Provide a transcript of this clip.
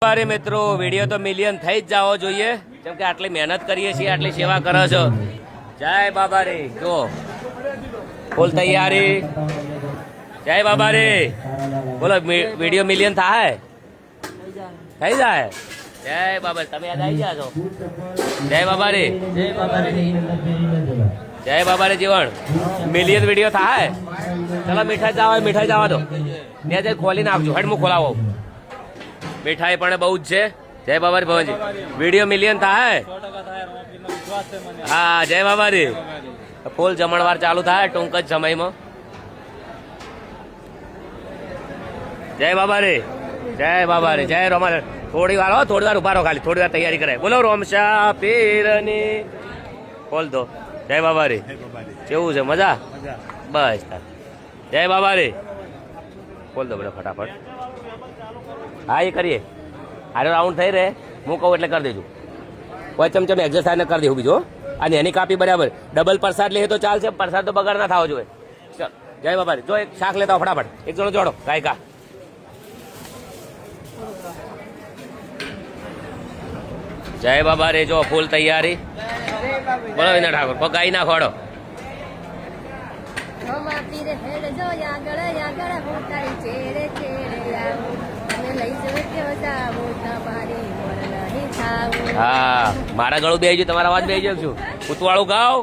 અરે મિત્રો વિડીયો તો મિલિયન થઈ જ જવો જોઈએ કેમ કે આટલી મહેનત કરીએ છીએ આટલી સેવા કરો છો જય બાબા રે જો ફૂલ તૈયારી જય બાબા રે બોલો વિડીયો મિલિયન થાય થઈ જાય જય બાબા તમે યાદ આવી ગયા છો જય બાબા રે જય બાબા રે જીવન મિલિયન વિડીયો થાય ચલો મીઠાઈ જવા દો ત્યાં જઈ ખોલી નાખજો હેડ હું ખોલાવો મીઠાઈ પણ બહુ જ છે જય બાબા રે ભવનજી વિડીયો મિલિયન થાય હા જય બાબા રે ફૂલ જમણવાર ચાલુ થાય ટૂંક જ સમયમાં જય બાબા રે જય રોમા થોડી વાર ઉભા રહો ખાલી થોડી વાર તૈયારી કરાય બોલો રોમશા પીરની ખોલ દો જય બાબા રે કેવું છે મજા બસ જય બાબા રે ખોલ દો બેટા ફટાફટ હા એ કરીએ હારો રાઉન્ડ થઈ રહે હું કહું એટલે કરી દેજો કોઈ ચમચમ એક્સરસાઇઝ કરી દેવું બીજો અને એની કાપી બરાબર ડબલ પ્રસાદ લે તો ચાલશે પ્રસાદ તો બગાડ ના થવો જોઈએ ચલ જય બાબા જો એક શાક લેતા ફટાફટ એક જણો જોડો ગાયકા જય બાબા રે જો ફૂલ તૈયારી બોલો વિના ઠાકોર પગાઈ ના ખોડો હા મારા ગળું બે તમારા અવાજ બે છું ઉતવાળું ગાવ